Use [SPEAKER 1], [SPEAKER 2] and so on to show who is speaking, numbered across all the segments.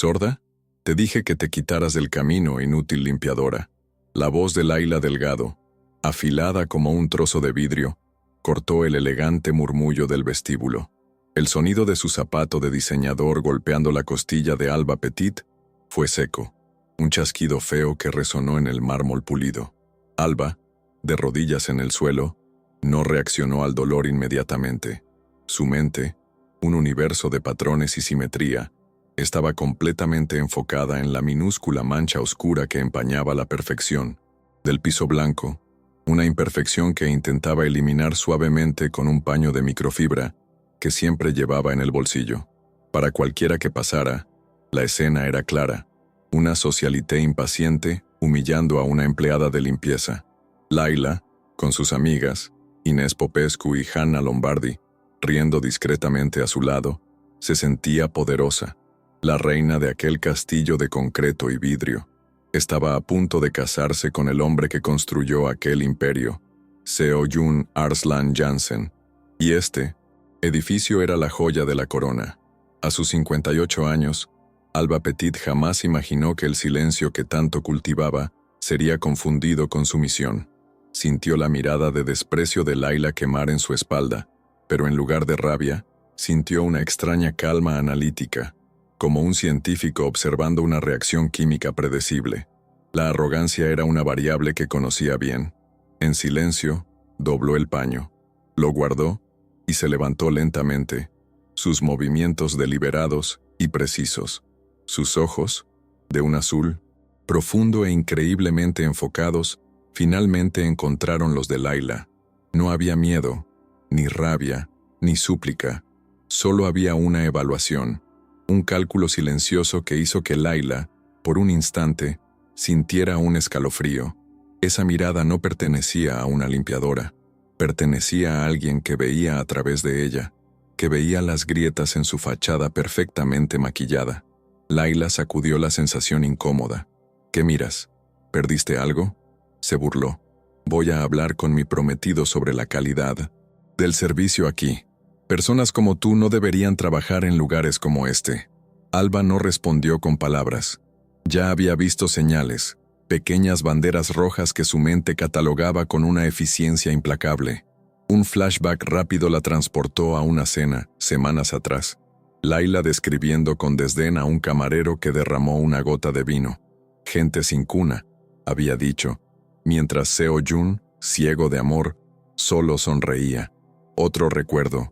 [SPEAKER 1] ¿Sorda? Te dije que te quitaras del camino, inútil limpiadora. La voz de Laila Delgado, afilada como un trozo de vidrio, cortó el elegante murmullo del vestíbulo. El sonido de su zapato de diseñador golpeando la costilla de Alba Petit fue seco, un chasquido feo que resonó en el mármol pulido. Alba, de rodillas en el suelo, no reaccionó al dolor inmediatamente. Su mente, un universo de patrones y simetría, estaba completamente enfocada en la minúscula mancha oscura que empañaba la perfección del piso blanco, una imperfección que intentaba eliminar suavemente con un paño de microfibra que siempre llevaba en el bolsillo. Para cualquiera que pasara, la escena era clara: una socialité impaciente humillando a una empleada de limpieza. Laila, con sus amigas, Inés Popescu y Hanna Lombardi, riendo discretamente a su lado, se sentía poderosa, la reina de aquel castillo de concreto y vidrio. Estaba a punto de casarse con el hombre que construyó aquel imperio, Seo Jun Arslan Jansen, y este edificio era la joya de la corona. A sus 58 años, Alba Petit jamás imaginó que el silencio que tanto cultivaba sería confundido con sumisión. Sintió la mirada de desprecio de Laila quemar en su espalda, pero en lugar de rabia, sintió una extraña calma analítica, como un científico observando una reacción química predecible. La arrogancia era una variable que conocía bien. En silencio, dobló el paño, lo guardó y se levantó lentamente, sus movimientos deliberados y precisos. Sus ojos, de un azul, profundo e increíblemente enfocados, finalmente encontraron los de Laila. No había miedo, ni rabia, ni súplica. Solo había una evaluación, un cálculo silencioso que hizo que Laila, por un instante, sintiera un escalofrío. Esa mirada no pertenecía a una limpiadora, pertenecía a alguien que veía a través de ella, que veía las grietas en su fachada perfectamente maquillada. Laila sacudió la sensación incómoda. ¿Qué miras? ¿Perdiste algo? Se burló. Voy a hablar con mi prometido sobre la calidad del servicio aquí. Personas como tú no deberían trabajar en lugares como este. Alba no respondió con palabras. Ya había visto señales, pequeñas banderas rojas que su mente catalogaba con una eficiencia implacable. Un flashback rápido la transportó a una cena, semanas atrás. Laila describiendo con desdén a un camarero que derramó una gota de vino. Gente sin cuna, había dicho, mientras Seo Jun, ciego de amor, solo sonreía. Otro recuerdo.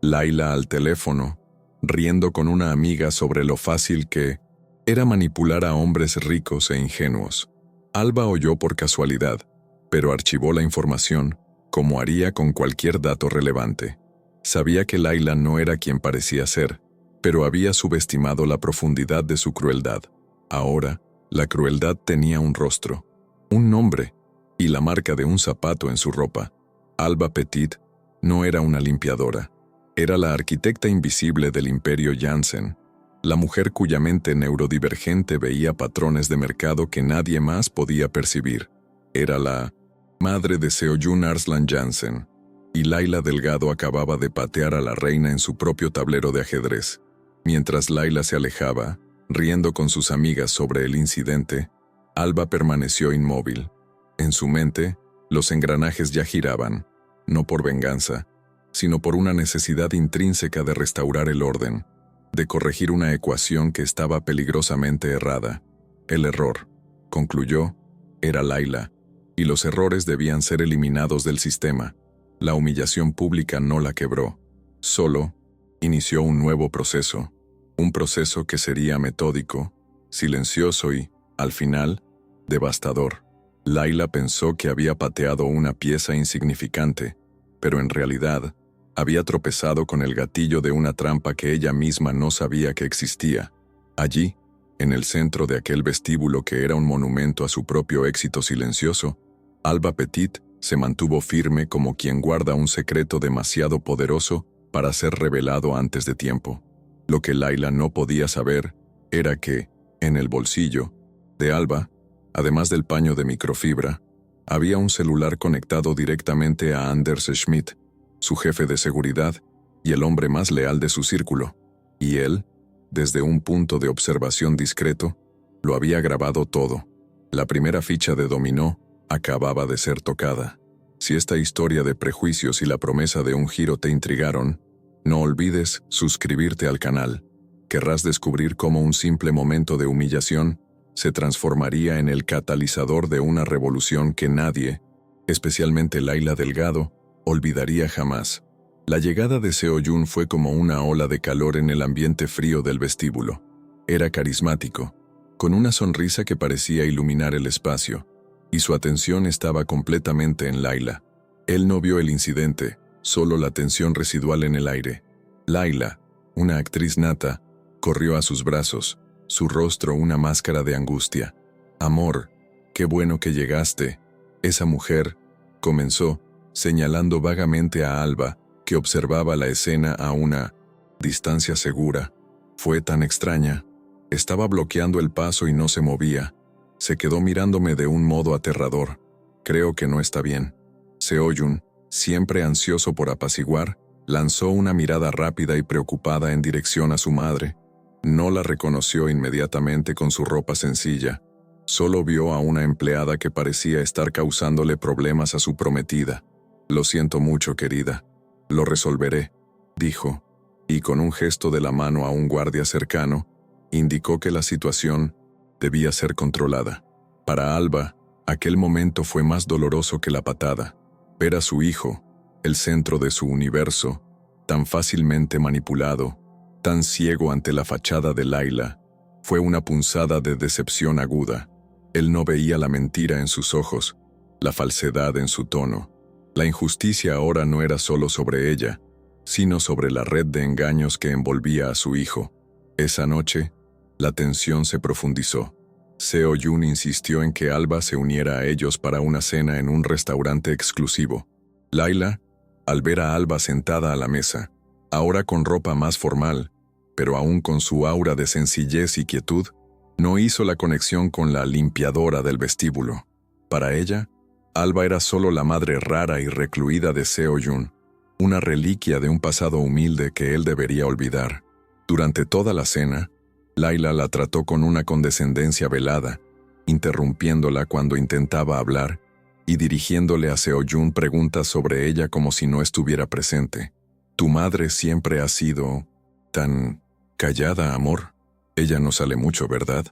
[SPEAKER 1] Laila al teléfono, riendo con una amiga sobre lo fácil que era manipular a hombres ricos e ingenuos. Alba oyó por casualidad, pero archivó la información, como haría con cualquier dato relevante. Sabía que Laila no era quien parecía ser, pero había subestimado la profundidad de su crueldad. Ahora, la crueldad tenía un rostro, un nombre, y la marca de un zapato en su ropa. Alba Petit no era una limpiadora. Era la arquitecta invisible del imperio Jansen, la mujer cuya mente neurodivergente veía patrones de mercado que nadie más podía percibir. Era la madre de Seo Jun Arslan Jansen, y Laila Delgado acababa de patear a la reina en su propio tablero de ajedrez. Mientras Laila se alejaba, riendo con sus amigas sobre el incidente, Alba permaneció inmóvil. En su mente, los engranajes ya giraban, no por venganza, sino por una necesidad intrínseca de restaurar el orden, de corregir una ecuación que estaba peligrosamente errada. El error, concluyó, era Laila, y los errores debían ser eliminados del sistema. La humillación pública no la quebró, solo inició un nuevo proceso, un proceso que sería metódico, silencioso y, al final, devastador. Laila pensó que había pateado una pieza insignificante, pero en realidad, había tropezado con el gatillo de una trampa que ella misma no sabía que existía. Allí, en el centro de aquel vestíbulo que era un monumento a su propio éxito silencioso, Alba Petit se mantuvo firme como quien guarda un secreto demasiado poderoso para ser revelado antes de tiempo. Lo que Laila no podía saber era que, en el bolsillo de Alba, además del paño de microfibra, había un celular conectado directamente a Anders Schmidt, su jefe de seguridad y el hombre más leal de su círculo. Y él, desde un punto de observación discreto, lo había grabado todo. La primera ficha de dominó acababa de ser tocada. Si esta historia de prejuicios y la promesa de un giro te intrigaron, no olvides suscribirte al canal. Querrás descubrir cómo un simple momento de humillación se transformaría en el catalizador de una revolución que nadie, especialmente Laila Delgado, olvidaría jamás. La llegada de Seo Yun fue como una ola de calor en el ambiente frío del vestíbulo. Era carismático, con una sonrisa que parecía iluminar el espacio, y su atención estaba completamente en Laila. Él no vio el incidente, solo la tensión residual en el aire. Laila, una actriz nata, corrió a sus brazos, su rostro una máscara de angustia. «Amor, qué bueno que llegaste». Esa mujer, comenzó, señalando vagamente a Alba, que observaba la escena a una distancia segura. Fue tan extraña. Estaba bloqueando el paso y no se movía. Se quedó mirándome de un modo aterrador. Creo que no está bien. Seo Yun, siempre ansioso por apaciguar, lanzó una mirada rápida y preocupada en dirección a su madre. No la reconoció inmediatamente con su ropa sencilla. Solo vio a una empleada que parecía estar causándole problemas a su prometida. «Lo siento mucho, querida. Lo resolveré», dijo, y con un gesto de la mano a un guardia cercano, indicó que la situación debía ser controlada. Para Alba, aquel momento fue más doloroso que la patada. Ver a su hijo, el centro de su universo, tan fácilmente manipulado, tan ciego ante la fachada de Laila, fue una punzada de decepción aguda. Él no veía la mentira en sus ojos, la falsedad en su tono. La injusticia ahora no era solo sobre ella, sino sobre la red de engaños que envolvía a su hijo. Esa noche, la tensión se profundizó. Seo Yun insistió en que Alba se uniera a ellos para una cena en un restaurante exclusivo. Laila, al ver a Alba sentada a la mesa, ahora con ropa más formal, pero aún con su aura de sencillez y quietud, no hizo la conexión con la limpiadora del vestíbulo. Para ella, Alba era solo la madre rara y recluida de Seo Yun, una reliquia de un pasado humilde que él debería olvidar. Durante toda la cena, Laila la trató con una condescendencia velada, interrumpiéndola cuando intentaba hablar y dirigiéndole a Seo Yun preguntas sobre ella como si no estuviera presente. «Tu madre siempre ha sido tan callada, amor. Ella no sale mucho, ¿verdad?».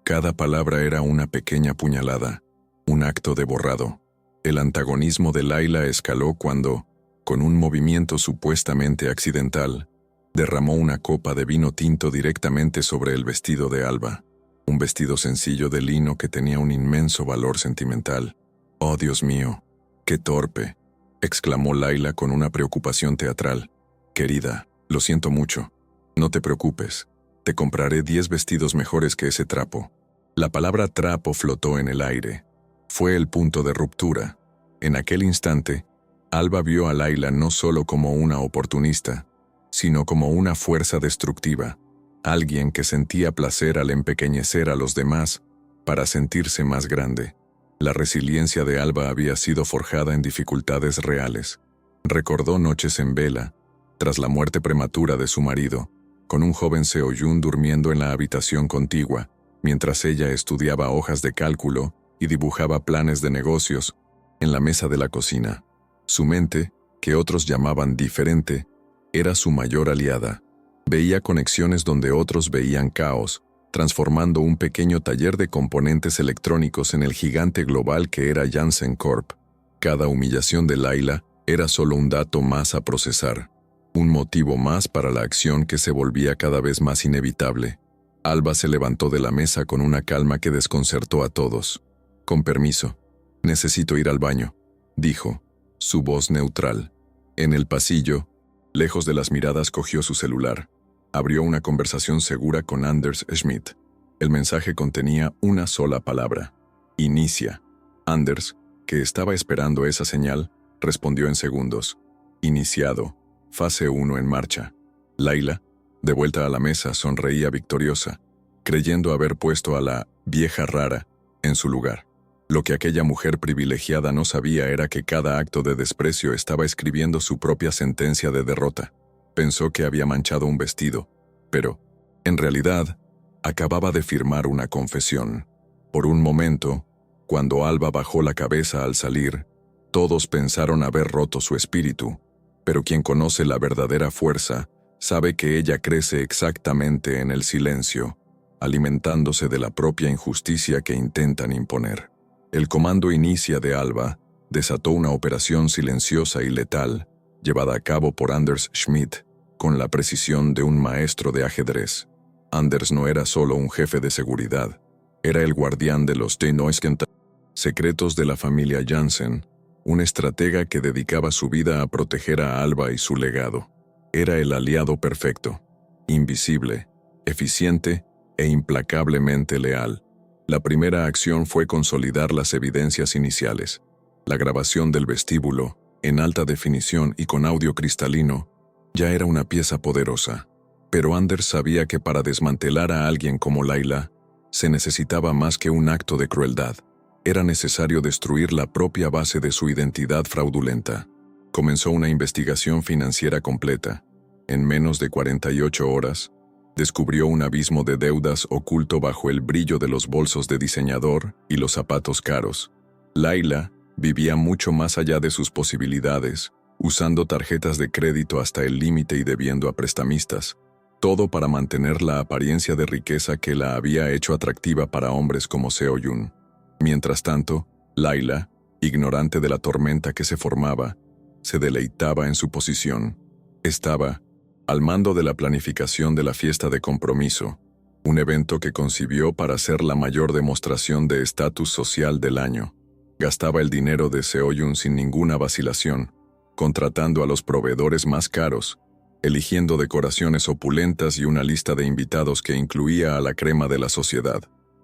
[SPEAKER 1] Cada palabra era una pequeña puñalada, un acto de borrado. El antagonismo de Laila escaló cuando, con un movimiento supuestamente accidental, derramó una copa de vino tinto directamente sobre el vestido de Alba, un vestido sencillo de lino que tenía un inmenso valor sentimental. «Oh, Dios mío, qué torpe», exclamó Laila con una preocupación teatral. «Querida, lo siento mucho. No te preocupes. Te compraré 10 vestidos mejores que ese trapo». La palabra trapo flotó en el aire. Fue el punto de ruptura. En aquel instante, Alba vio a Laila no solo como una oportunista, sino como una fuerza destructiva, alguien que sentía placer al empequeñecer a los demás para sentirse más grande. La resiliencia de Alba había sido forjada en dificultades reales. Recordó noches en vela, tras la muerte prematura de su marido, con un joven Seo Yun durmiendo en la habitación contigua, mientras ella estudiaba hojas de cálculo y dibujaba planes de negocios en la mesa de la cocina. Su mente, que otros llamaban diferente, era su mayor aliada. Veía conexiones donde otros veían caos, transformando un pequeño taller de componentes electrónicos en el gigante global que era Janssen Corp. Cada humillación de Laila era solo un dato más a procesar, un motivo más para la acción que se volvía cada vez más inevitable. Alba se levantó de la mesa con una calma que desconcertó a todos. «Con permiso, necesito ir al baño», dijo, su voz neutral. En el pasillo, lejos de las miradas, cogió su celular. Abrió una conversación segura con Anders Schmidt. El mensaje contenía una sola palabra: «Inicia». Anders, que estaba esperando esa señal, respondió en segundos: «Iniciado. Fase 1 en marcha». Laila, de vuelta a la mesa, sonreía victoriosa, creyendo haber puesto a la vieja rara en su lugar. Lo que aquella mujer privilegiada no sabía era que cada acto de desprecio estaba escribiendo su propia sentencia de derrota. Pensó que había manchado un vestido, pero En realidad, acababa de firmar una confesión. Por un momento, cuando Alba bajó la cabeza al salir, todos pensaron haber roto su espíritu, pero quien conoce la verdadera fuerza sabe que ella crece exactamente en el silencio, alimentándose de la propia injusticia que intentan imponer. El comando inicia de Alba desató una operación silenciosa y letal, llevada a cabo por Anders Schmidt, con la precisión de un maestro de ajedrez. Anders no era solo un jefe de seguridad, era el guardián de los secretos de la familia Jansen, un estratega que dedicaba su vida a proteger a Alba y su legado. Era el aliado perfecto, invisible, eficiente e implacablemente leal. La primera acción fue consolidar las evidencias iniciales. La grabación del vestíbulo, en alta definición y con audio cristalino, ya era una pieza poderosa. Pero Anders sabía que para desmantelar a alguien como Layla, se necesitaba más que un acto de crueldad. Era necesario destruir la propia base de su identidad fraudulenta. Comenzó una investigación financiera completa. En menos de 48 horas, descubrió un abismo de deudas oculto bajo el brillo de los bolsos de diseñador y los zapatos caros. Layla vivía mucho más allá de sus posibilidades, usando tarjetas de crédito hasta el límite y debiendo a prestamistas. Todo para mantener la apariencia de riqueza que la había hecho atractiva para hombres como Seo-Yun. Mientras tanto, Layla, ignorante de la tormenta que se formaba, se deleitaba en su posición. Estaba al mando de la planificación de la fiesta de compromiso, un evento que concibió para ser la mayor demostración de estatus social del año. Gastaba el dinero de Seo-Yun sin ninguna vacilación, contratando a los proveedores más caros, eligiendo decoraciones opulentas y una lista de invitados que incluía a la crema de la sociedad.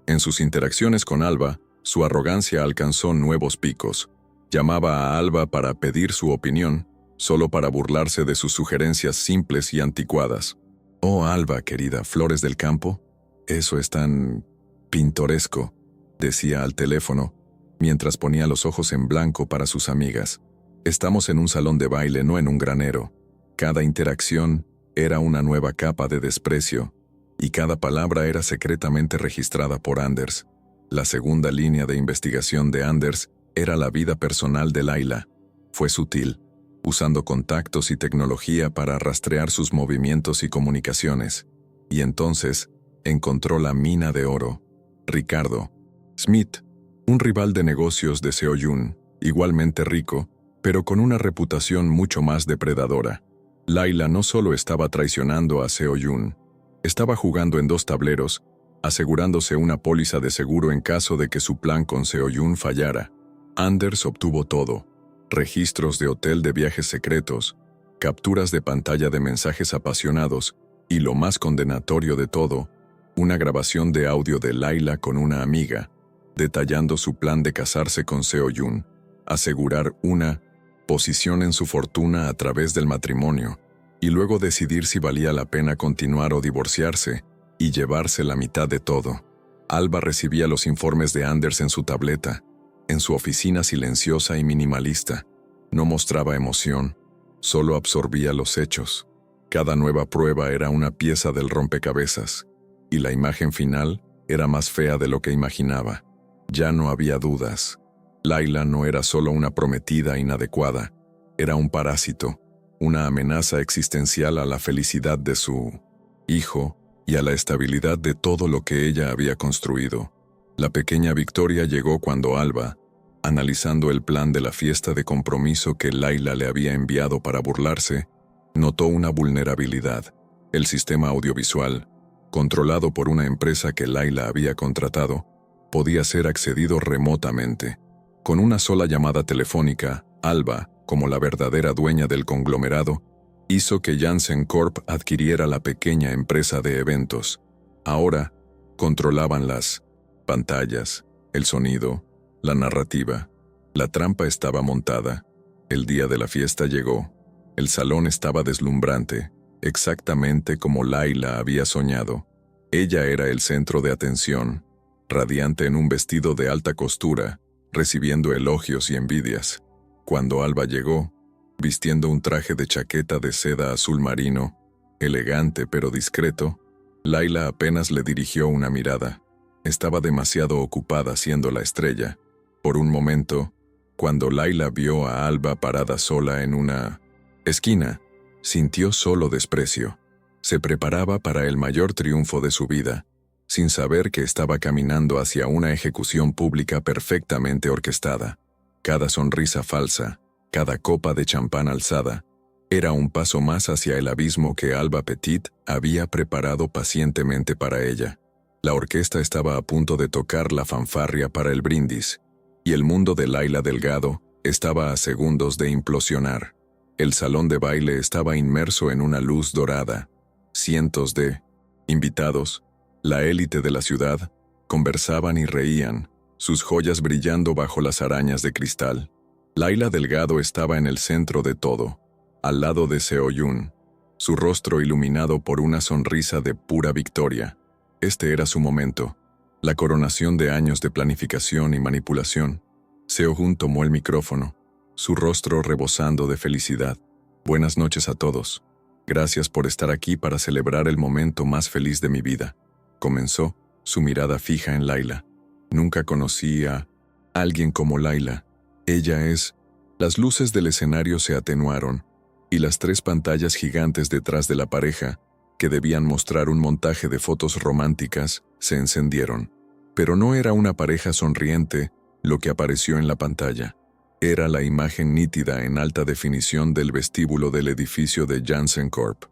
[SPEAKER 1] En sus interacciones con Alba, su arrogancia alcanzó nuevos picos. Llamaba a Alba para pedir su opinión, solo para burlarse de sus sugerencias simples y anticuadas. «Oh, Alba, querida, flores del campo, eso es tan pintoresco», decía al teléfono, mientras ponía los ojos en blanco para sus amigas. «Estamos en un salón de baile, no en un granero». Cada interacción era una nueva capa de desprecio, y cada palabra era secretamente registrada por Anders. La segunda línea de investigación de Anders era la vida personal de Layla. Fue sutil, usando contactos y tecnología para rastrear sus movimientos y comunicaciones. Y entonces encontró la mina de oro. Ricardo Schmidt, un rival de negocios de Seo-Yun, igualmente rico, pero con una reputación mucho más depredadora. Layla no solo estaba traicionando a Seo-Yun, estaba jugando en dos tableros, asegurándose una póliza de seguro en caso de que su plan con Seo-Yun fallara. Anders obtuvo todo: registros de hotel de viajes secretos, capturas de pantalla de mensajes apasionados y, lo más condenatorio de todo, una grabación de audio de Layla con una amiga, detallando su plan de casarse con Seo-Yun, asegurar una posición en su fortuna a través del matrimonio, y luego decidir si valía la pena continuar o divorciarse, y llevarse la mitad de todo. Alba recibía los informes de Anders en su tableta, en su oficina silenciosa y minimalista. No mostraba emoción, solo absorbía los hechos. Cada nueva prueba era una pieza del rompecabezas, y la imagen final era más fea de lo que imaginaba. Ya no había dudas. Layla no era solo una prometida inadecuada, era un parásito, una amenaza existencial a la felicidad de su hijo y a la estabilidad de todo lo que ella había construido. La pequeña victoria llegó cuando Alba, analizando el plan de la fiesta de compromiso que Layla le había enviado para burlarse, notó una vulnerabilidad. El sistema audiovisual, controlado por una empresa que Layla había contratado, podía ser accedido remotamente. Con una sola llamada telefónica, Alba, como la verdadera dueña del conglomerado, hizo que Jansen Corp adquiriera la pequeña empresa de eventos. Ahora, controlaban las pantallas, el sonido, la narrativa. La trampa estaba montada. El día de la fiesta llegó. El salón estaba deslumbrante, exactamente como Layla había soñado. Ella era el centro de atención, radiante en un vestido de alta costura, recibiendo elogios y envidias. Cuando Alba llegó, vistiendo un traje de chaqueta de seda azul marino, elegante pero discreto, Laila apenas le dirigió una mirada. Estaba demasiado ocupada siendo la estrella. Por un momento, cuando Laila vio a Alba parada sola en una esquina, sintió solo desprecio. Se preparaba para el mayor triunfo de su vida, sin saber que estaba caminando hacia una ejecución pública perfectamente orquestada. Cada sonrisa falsa, cada copa de champán alzada, era un paso más hacia el abismo que Alba Petit había preparado pacientemente para ella. La orquesta estaba a punto de tocar la fanfarria para el brindis, y el mundo de Laila Delgado estaba a segundos de implosionar. El salón de baile estaba inmerso en una luz dorada. Cientos de invitados, la élite de la ciudad, conversaban y reían, sus joyas brillando bajo las arañas de cristal. Laila Delgado estaba en el centro de todo, al lado de Seo-yun, su rostro iluminado por una sonrisa de pura victoria. Este era su momento, la coronación de años de planificación y manipulación. Seo-jun tomó el micrófono, su rostro rebosando de felicidad. Buenas noches a todos. Gracias por estar aquí para celebrar el momento más feliz de mi vida. Comenzó, su mirada fija en Laila. Nunca conocí a alguien como Laila. Ella es... Las luces del escenario se atenuaron, y las 3 pantallas gigantes detrás de la pareja, que debían mostrar un montaje de fotos románticas, se encendieron. Pero no era una pareja sonriente lo que apareció en la pantalla. Era la imagen nítida en alta definición del vestíbulo del edificio de Janssen Corp.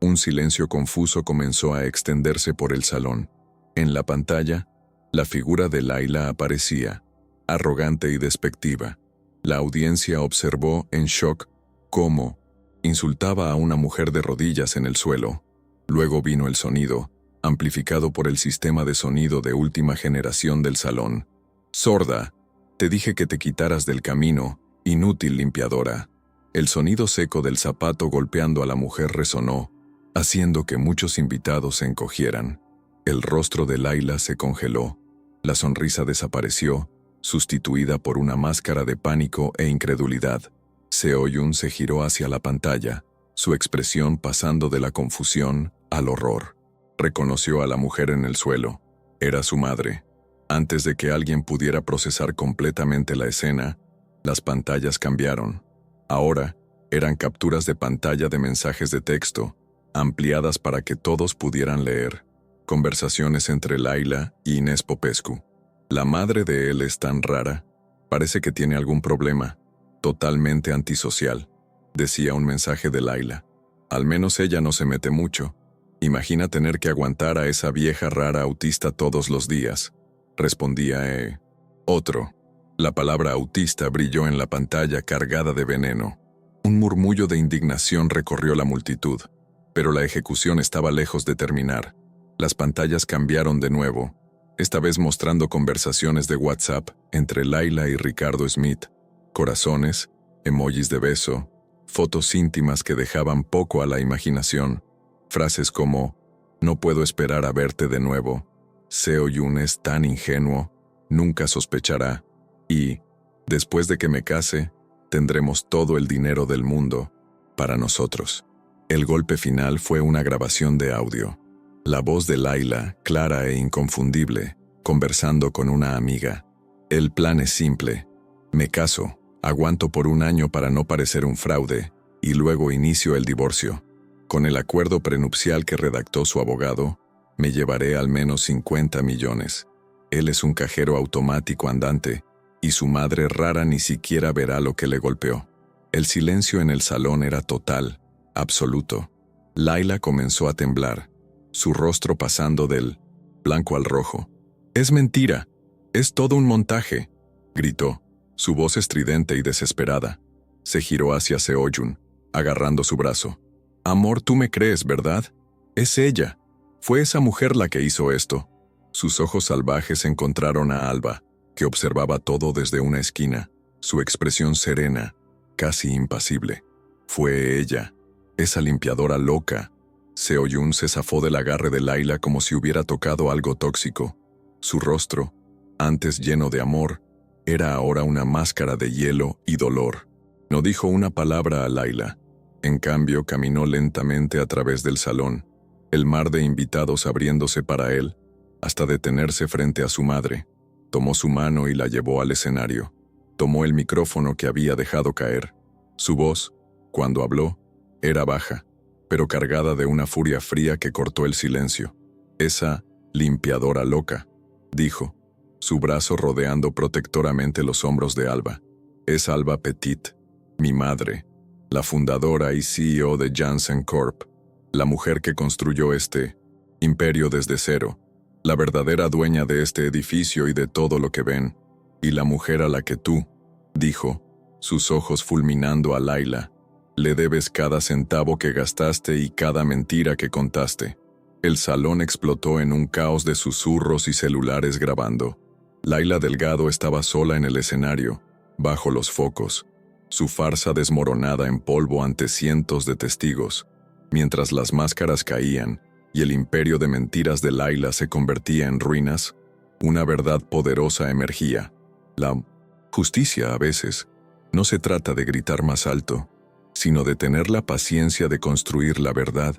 [SPEAKER 1] Un silencio confuso comenzó a extenderse por el salón. En la pantalla, la figura de Laila aparecía, arrogante y despectiva. La audiencia observó en shock cómo insultaba a una mujer de rodillas en el suelo. Luego vino el sonido, amplificado por el sistema de sonido de última generación del salón. «Sorda, te dije que te quitaras del camino, inútil limpiadora». El sonido seco del zapato golpeando a la mujer resonó, haciendo que muchos invitados se encogieran. El rostro de Laila se congeló, la sonrisa desapareció, sustituida por una máscara de pánico e incredulidad. Seo-yun se giró hacia la pantalla, su expresión pasando de la confusión al horror. Reconoció a la mujer en el suelo. Era su madre. Antes de que alguien pudiera procesar completamente la escena, las pantallas cambiaron. Ahora, eran capturas de pantalla de mensajes de texto, ampliadas para que todos pudieran leer. Conversaciones entre Laila y Inés Popescu. La madre de él es tan rara. Parece que tiene algún problema. Totalmente antisocial, decía un mensaje de Laila. Al menos ella no se mete mucho. Imagina tener que aguantar a esa vieja rara autista todos los días. Respondía otro. La palabra autista brilló en la pantalla cargada de veneno. Un murmullo de indignación recorrió la multitud, pero la ejecución estaba lejos de terminar. Las pantallas cambiaron de nuevo, esta vez mostrando conversaciones de WhatsApp entre Laila y Ricardo Smith, corazones, emojis de beso, fotos íntimas que dejaban poco a la imaginación, frases como «No puedo esperar a verte de nuevo», «Seo-yun es tan ingenuo, nunca sospechará» y «Después de que me case, tendremos todo el dinero del mundo para nosotros». El golpe final fue una grabación de audio. La voz de Laila, clara e inconfundible, conversando con una amiga. «El plan es simple. Me caso, aguanto por 1 año para no parecer un fraude, y luego inicio el divorcio. Con el acuerdo prenupcial que redactó su abogado, me llevaré al menos 50 millones. Él es un cajero automático andante, y su madre rara ni siquiera verá lo que le golpeó». El silencio en el salón era total, absoluto. Laila comenzó a temblar, su rostro pasando del blanco al rojo. «Es mentira, es todo un montaje», gritó, su voz estridente y desesperada. Se giró hacia Seo-yun, agarrando su brazo. «Amor, tú me crees, ¿verdad? Es ella. Fue esa mujer la que hizo esto». Sus ojos salvajes encontraron a Alba, que observaba todo desde una esquina, su expresión serena, casi impasible. «Fue ella, esa limpiadora loca». Seo-yun se zafó del agarre de Laila como si hubiera tocado algo tóxico. Su rostro, antes lleno de amor, era ahora una máscara de hielo y dolor. No dijo una palabra a Laila. En cambio, caminó lentamente a través del salón, el mar de invitados abriéndose para él, hasta detenerse frente a su madre. Tomó su mano y la llevó al escenario. Tomó el micrófono que había dejado caer. Su voz, cuando habló, era baja, pero cargada de una furia fría que cortó el silencio. «Esa limpiadora loca», dijo, su brazo rodeando protectoramente los hombros de Alba. «Es Alba Petit, mi madre, la fundadora y CEO de Janssen Corp, la mujer que construyó este imperio desde cero, la verdadera dueña de este edificio y de todo lo que ven, y la mujer a la que tú», dijo, sus ojos fulminando a Layla, «le debes cada centavo que gastaste y cada mentira que contaste». El salón explotó en un caos de susurros y celulares grabando. Layla Delgado estaba sola en el escenario, bajo los focos, su farsa desmoronada en polvo ante cientos de testigos, mientras las máscaras caían y el imperio de mentiras de Layla se convertía en ruinas. Una verdad poderosa emergía. La justicia, a veces, no se trata de gritar más alto, sino de tener la paciencia de construir la verdad,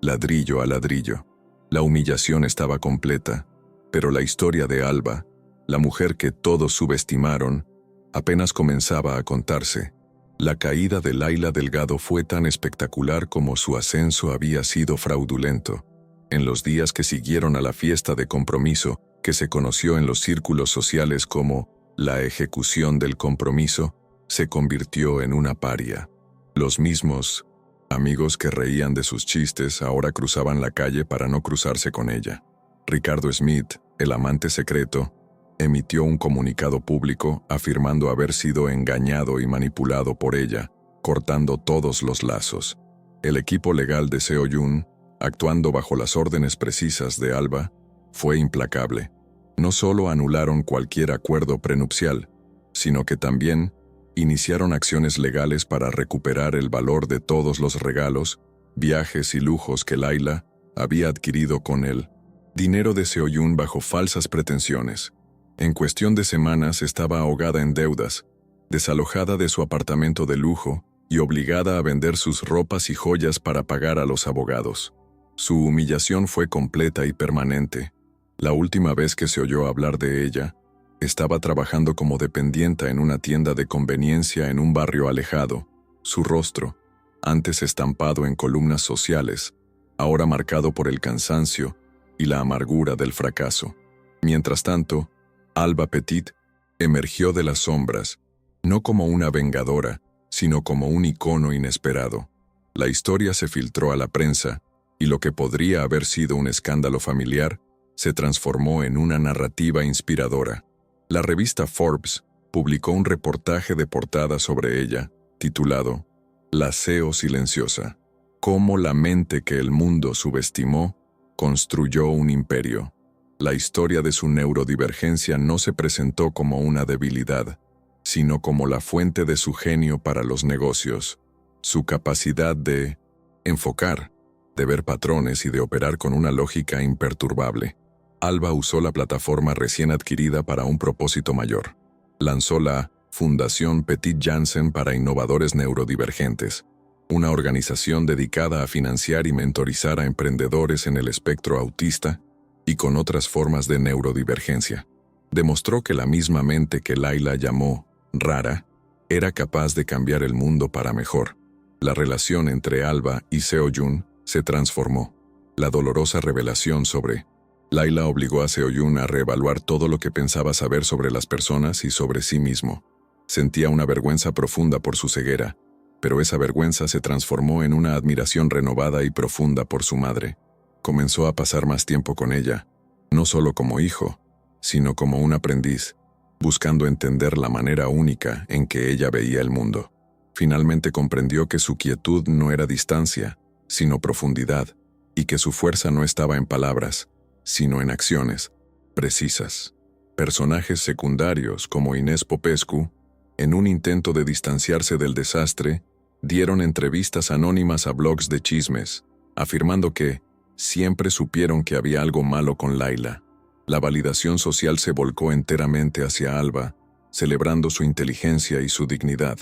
[SPEAKER 1] ladrillo a ladrillo. La humillación estaba completa, pero la historia de Alba, la mujer que todos subestimaron, apenas comenzaba a contarse. La caída de Layla Delgado fue tan espectacular como su ascenso había sido fraudulento. En los días que siguieron a la fiesta de compromiso, que se conoció en los círculos sociales como la ejecución del compromiso, se convirtió en una paria. Los mismos amigos que reían de sus chistes ahora cruzaban la calle para no cruzarse con ella. Ricardo Smith, el amante secreto, emitió un comunicado público afirmando haber sido engañado y manipulado por ella, cortando todos los lazos. El equipo legal de Seo Yun, actuando bajo las órdenes precisas de Alba, fue implacable. No solo anularon cualquier acuerdo prenupcial, sino que también iniciaron acciones legales para recuperar el valor de todos los regalos, viajes y lujos que Layla había adquirido con el dinero de Seo Yun bajo falsas pretensiones. En cuestión de semanas estaba ahogada en deudas, desalojada de su apartamento de lujo y obligada a vender sus ropas y joyas para pagar a los abogados. Su humillación fue completa y permanente. La última vez que se oyó hablar de ella, estaba trabajando como dependienta en una tienda de conveniencia en un barrio alejado. Su rostro, antes estampado en columnas sociales, ahora marcado por el cansancio y la amargura del fracaso. Mientras tanto, Alba Petit emergió de las sombras, no como una vengadora, sino como un icono inesperado. La historia se filtró a la prensa, y lo que podría haber sido un escándalo familiar se transformó en una narrativa inspiradora. La revista Forbes publicó un reportaje de portada sobre ella, titulado «La SEO silenciosa. Cómo la mente que el mundo subestimó construyó un imperio». La historia de su neurodivergencia no se presentó como una debilidad, sino como la fuente de su genio para los negocios, su capacidad de enfocar, de ver patrones y de operar con una lógica imperturbable. Alba usó la plataforma recién adquirida para un propósito mayor. Lanzó la Fundación Petit Janssen para Innovadores Neurodivergentes, una organización dedicada a financiar y mentorizar a emprendedores en el espectro autista y con otras formas de neurodivergencia. Demostró que la misma mente que Layla llamó rara era capaz de cambiar el mundo para mejor. La relación entre Alba y Seo Yun se transformó. La dolorosa revelación sobre Layla obligó a Seo Yun a reevaluar todo lo que pensaba saber sobre las personas y sobre sí mismo. Sentía una vergüenza profunda por su ceguera, pero esa vergüenza se transformó en una admiración renovada y profunda por su madre. Comenzó a pasar más tiempo con ella, no solo como hijo, sino como un aprendiz, buscando entender la manera única en que ella veía el mundo. Finalmente comprendió que su quietud no era distancia, sino profundidad, y que su fuerza no estaba en palabras, sino en acciones precisas. Personajes secundarios como Inés Popescu, en un intento de distanciarse del desastre, dieron entrevistas anónimas a blogs de chismes, afirmando que siempre supieron que había algo malo con Layla. La validación social se volcó enteramente hacia Alba, celebrando su inteligencia y su dignidad.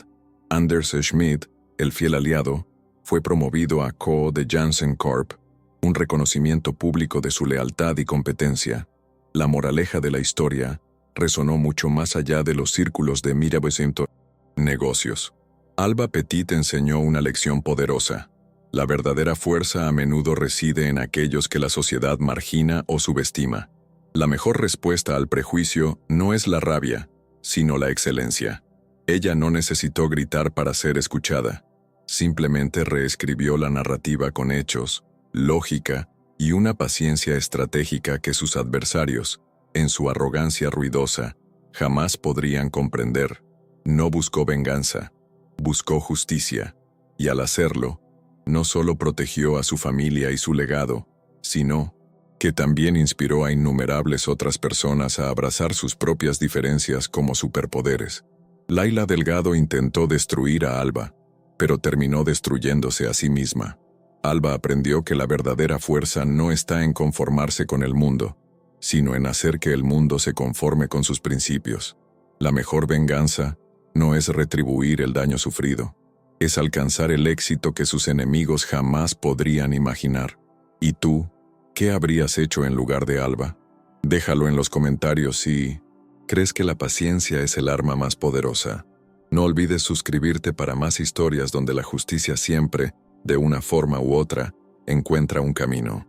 [SPEAKER 1] Anders Schmidt, el fiel aliado, fue promovido a CEO de Janssen Corp, un reconocimiento público de su lealtad y competencia. La moraleja de la historia resonó mucho más allá de los círculos de negocios. Alba Petit enseñó una lección poderosa. La verdadera fuerza a menudo reside en aquellos que la sociedad margina o subestima. La mejor respuesta al prejuicio no es la rabia, sino la excelencia. Ella no necesitó gritar para ser escuchada. Simplemente reescribió la narrativa con hechos, lógica y una paciencia estratégica que sus adversarios, en su arrogancia ruidosa, jamás podrían comprender. No buscó venganza, buscó justicia, y al hacerlo, no solo protegió a su familia y su legado, sino que también inspiró a innumerables otras personas a abrazar sus propias diferencias como superpoderes. Laila Delgado intentó destruir a Alba, pero terminó destruyéndose a sí misma. Alba aprendió que la verdadera fuerza no está en conformarse con el mundo, sino en hacer que el mundo se conforme con sus principios. La mejor venganza no es retribuir el daño sufrido, es alcanzar el éxito que sus enemigos jamás podrían imaginar. ¿Y tú, qué habrías hecho en lugar de Alba? Déjalo en los comentarios si crees que la paciencia es el arma más poderosa. No olvides suscribirte para más historias donde la justicia siempre, de una forma u otra, encuentra un camino.